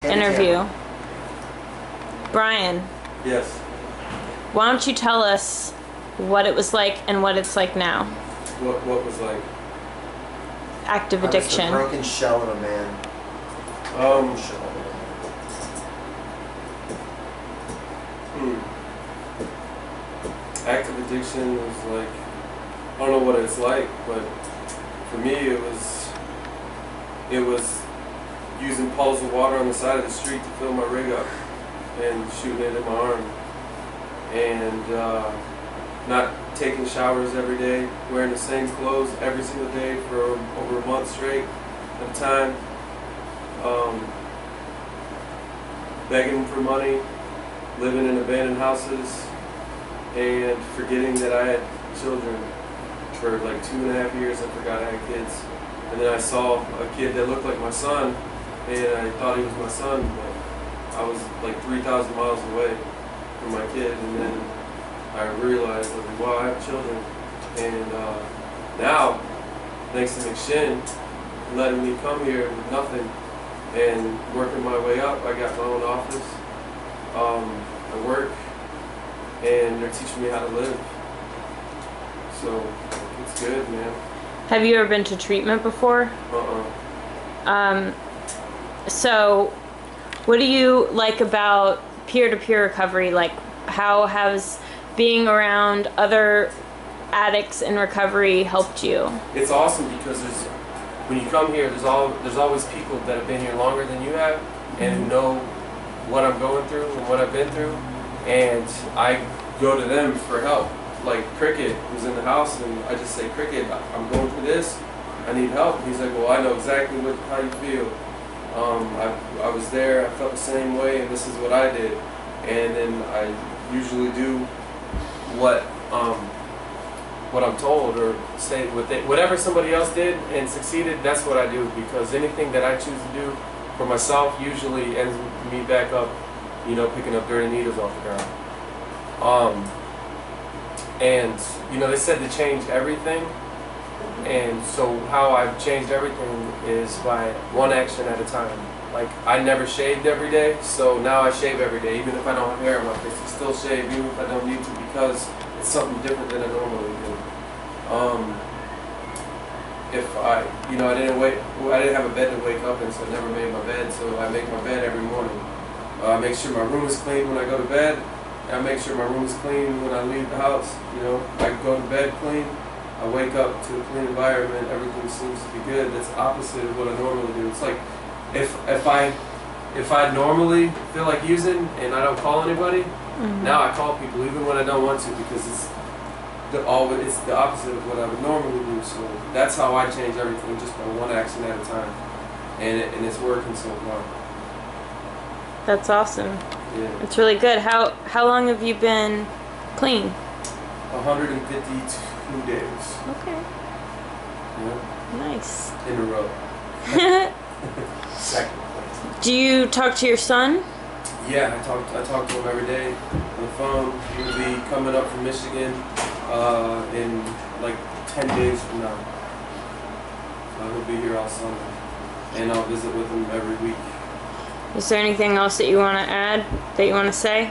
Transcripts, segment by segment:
interview. Brian. Yes. Why don't you tell us what it was like and what it's like now? What was like? Active addiction. I was the broken shell of a man. Active addiction was like, I don't know what it's like, but for me it was using puddles of water on the side of the street to fill my rig up and shooting it in my arm, and not taking showers every day, wearing the same clothes every single day for over a month straight at a time, begging for money, living in abandoned houses, and forgetting that I had children. For like 2.5 years I forgot I had kids. And then I saw a kid that looked like my son, and I thought he was my son, but I was like 3,000 miles away from my kid. And then I realized, like, wow, I have children. And now, thanks to McShin letting me come here with nothing and working my way up, I got my own office. I work, and they're teaching me how to live. So it's good, man. Have you ever been to treatment before? So what do you like about peer-to-peer recovery? Like, how has being around other addicts in recovery helped you? It's awesome because when you come here, there's always people that have been here longer than you have and who know what I'm going through and what I've been through, and I go to them for help. Like Cricket was in the house, and I just say, Cricket, I'm going through this, I need help. He's like, well, I know exactly how you feel. I was there, I felt the same way, and this is what I did. And then I usually do what I'm told, or say whatever somebody else did and succeeded, that's what I do, because anything that I choose to do for myself usually ends with me back up, picking up dirty needles off the ground. And they said to change everything, and so how I've changed everything is by one action at a time. Like, I never shaved every day, so now I shave every day. Even if I don't have hair on my face, I still shave, even if I don't need to, because it's something different than I normally do. If I didn't have a bed to wake up in, so I never made my bed, so I make my bed every morning. I make sure my room is clean when I go to bed. I make sure my room is clean when I leave the house. I go to bed clean. I wake up to a clean environment. Everything seems to be good. That's opposite of what I normally do. It's like if I normally feel like using and I don't call anybody, now I call people even when I don't want to, because it's the opposite of what I would normally do. So that's how I change everything, just by one action at a time, and it's working so far. That's awesome. Yeah. It's really good. How long have you been clean? 152 days. Okay. Yeah. Nice. In a row. Second place. Do you talk to your son? Yeah, I talk to him every day on the phone. He'll be coming up from Michigan in like 10 days from now. So he'll be here all summer, and I'll visit with him every week. Is there anything else that you want to add, that you want to say?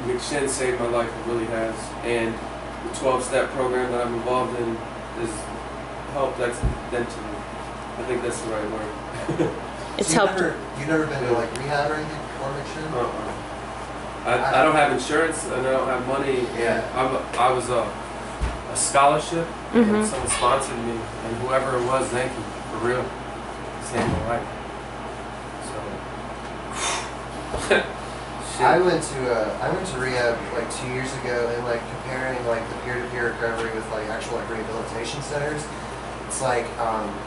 McShin saved my life, it really has, and the 12-step program that I'm involved in has helped exponentially. I think that's the right word. It's so helped. You've never been to like rehab or anything, or McShin? I don't have insurance and I don't have money. Yeah. I was a scholarship, and someone sponsored me, and whoever it was, thank you, for real. Saved my life. I went to rehab like 2 years ago, and like comparing like the peer-to-peer recovery with like actual like rehabilitation centers, it's like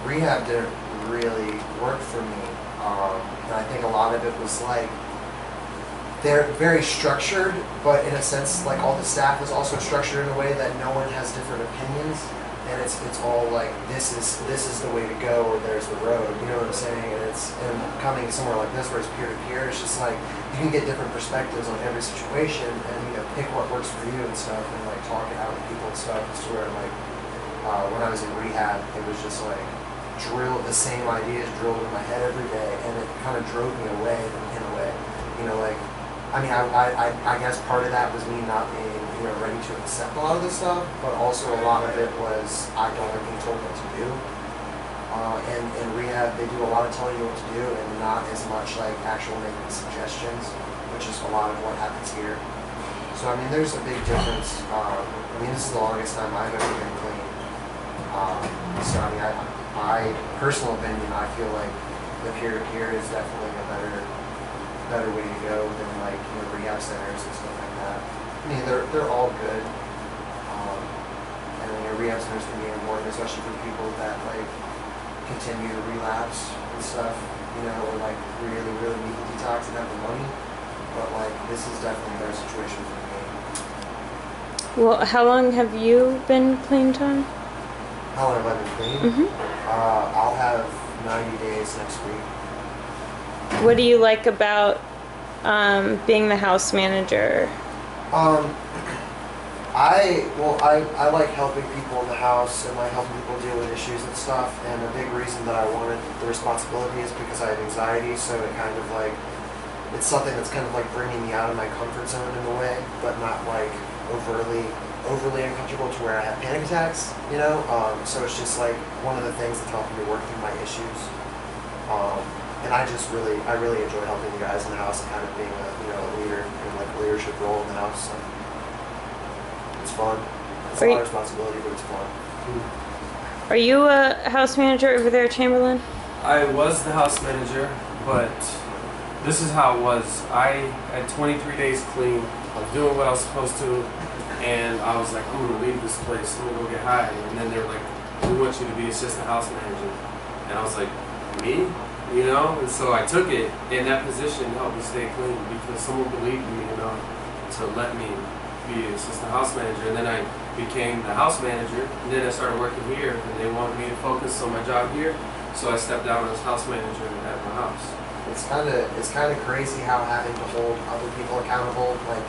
rehab didn't really work for me, and I think a lot of it was like they're very structured, but in a sense like all the staff is also structured in a way that no one has different opinions. And it's all like this is the way to go, or there's the road. You know what I'm saying? And coming somewhere like this where it's peer to peer, it's just like you can get different perspectives on every situation, and pick what works for you and stuff, and like talk it out with people and stuff. It's to where like when I was in rehab, it was just like the same ideas drilled in my head every day, and kind of drove me away in a way. You know, like, I mean, I guess part of that was me not being, you know, ready to accept a lot of this stuff, but also a lot of it was I don't like being told what to do. And in rehab, they do a lot of telling you what to do and not as much like actual making suggestions, which is a lot of what happens here. So, I mean, there's a big difference. I mean, this is the longest time I've ever been clean. So, I mean, my personal opinion, I feel like the peer-to-peer is definitely a better way to go than like, you know, rehab centers and stuff like that. I mean, they're all good. And then your rehab centers can be important, especially for people that like continue to relapse and stuff, you know, or like really need to detox and have the money. But like, this is definitely a better situation for me. Well, how long have you been clean, Tom? How long have I been clean? Mm-hmm. I'll have 90 days next week. What do you like about being the house manager? I like helping people in the house and like helping people deal with issues and stuff. And a big reason that I wanted the responsibility is because I have anxiety. So it kind of like, it's something that's kind of like bringing me out of my comfort zone in a way, but not like overly uncomfortable to where I have panic attacks, you know? So it's just like one of the things that's helping me work through my issues. And I really enjoy helping you guys in the house and kind of being a, you know, a leader and like a leadership role in the house. So it's fun. It's a lot of responsibility, but it's fun. Are you a house manager over there at Chamberlain? I was the house manager, but this is how it was. I had 23 days clean. I was doing what I was supposed to, and I was like, I'm gonna leave this place. I'm gonna go get high. And then they were like, we want you to be assistant house manager. And I was like, me? You know? And so I took it, and that position helped me stay clean because someone believed in me enough to let me be assistant house manager. And then I became the house manager, and then I started working here, and they wanted me to focus on my job here. So I stepped down as house manager at my house. It's kind of crazy how having to hold other people accountable, like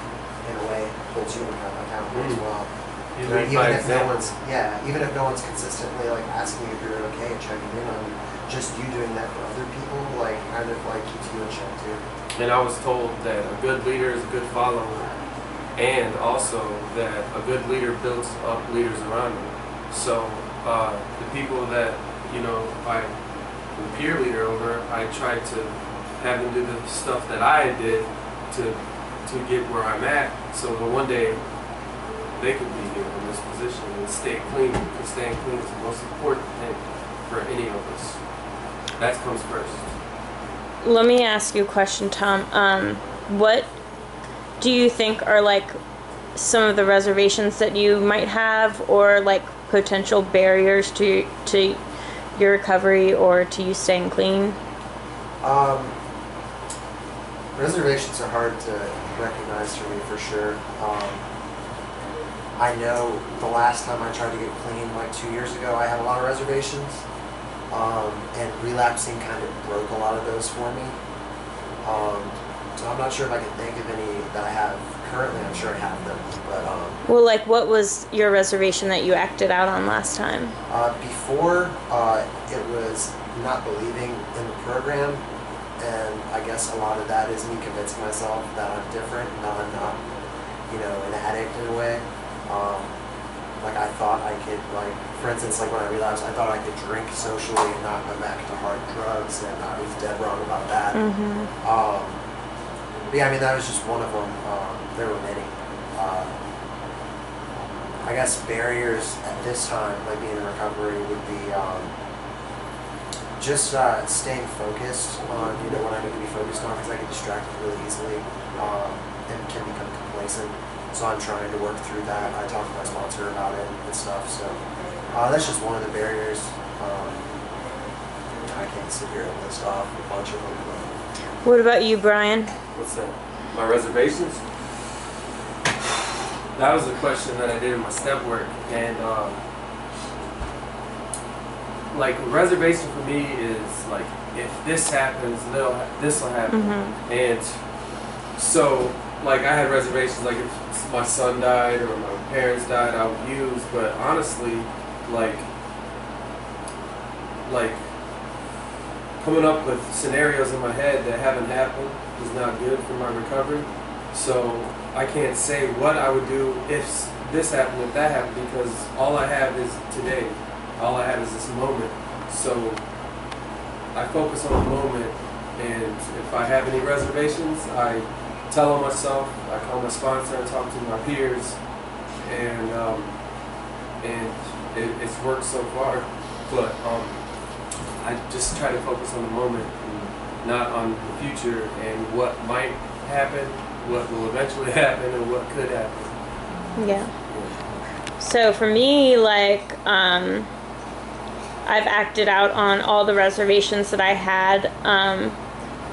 in a way, holds you accountable as well. You know, lead by example. Even if no one's consistently like asking you if you're okay and checking in on you, just you doing that for other people, like kind of like keeps you in check too. And I was told that a good leader is a good follower, and also that a good leader builds up leaders around him. So the people that, you know, I the peer leader over, I tried to have them do the stuff that I did to get where I'm at, so that one day they could be here in this position and stay clean, because staying clean is the most important thing for any of us. That comes first. Let me ask you a question, Tom. What do you think are like some of the reservations that you might have, or like potential barriers to your recovery or to you staying clean? Reservations are hard to recognize for me for sure. I know the last time I tried to get clean, like 2 years ago, I had a lot of reservations. And relapsing kind of broke a lot of those for me. So I'm not sure if I can think of any that I have currently. I'm sure I have them, but well, like what was your reservation that you acted out on last time? Before, it was not believing in the program, and I guess a lot of that is me convincing myself that I'm different and that I'm not, you know, an addict in a way. Like I thought I could, like, for instance, like when I relapsed, I thought I could drink socially and not go back to hard drugs, and I was dead wrong about that. Mm-hmm. But yeah, I mean, that was just one of them. There were many. I guess barriers at this time, like being in recovery, would be just staying focused on, you know, what I need to be focused on, because I get distracted really easily and can become complacent. So I'm trying to work through that. I talked to my sponsor about it and stuff. So that's just one of the barriers. I can't sit here and list off a bunch of them. But. What about you, Brian? What's that? My reservations? That was a question that I did in my step work, and like reservation for me is like, if this happens, this will happen. Mm-hmm. And so like I had reservations, like if my son died or my parents died, I would use. But honestly, like coming up with scenarios in my head that haven't happened is not good for my recovery. So I can't say what I would do if this happened, if that happened, because all I have is today. All I have is this moment. So I focus on the moment, and if I have any reservations, I tell them myself. I call my sponsor and talk to my peers, and it's worked so far. But I just try to focus on the moment, and not on the future and what might happen, what will eventually happen, and what could happen. Yeah. So for me, like, I've acted out on all the reservations that I had.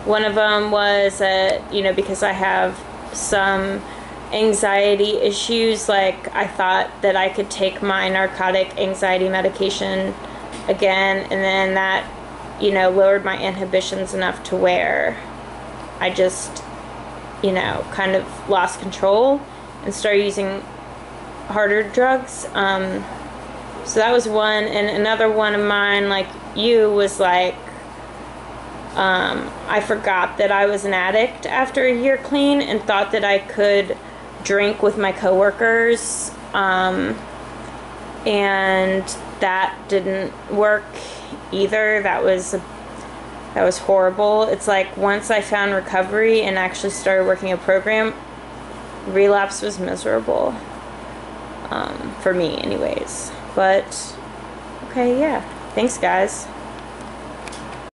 One of them was that, you know, because I have some anxiety issues, like, I thought that I could take my narcotic anxiety medication again, and then that, you know, lowered my inhibitions enough to where I just, you know, kind of lost control and started using harder drugs. So that was one. And another one of mine, like you, was like, I forgot that I was an addict after a year clean and thought that I could drink with my coworkers, and that didn't work either. That was horrible. It's like, once I found recovery and actually started working a program, relapse was miserable, for me anyways. But okay, yeah, thanks guys.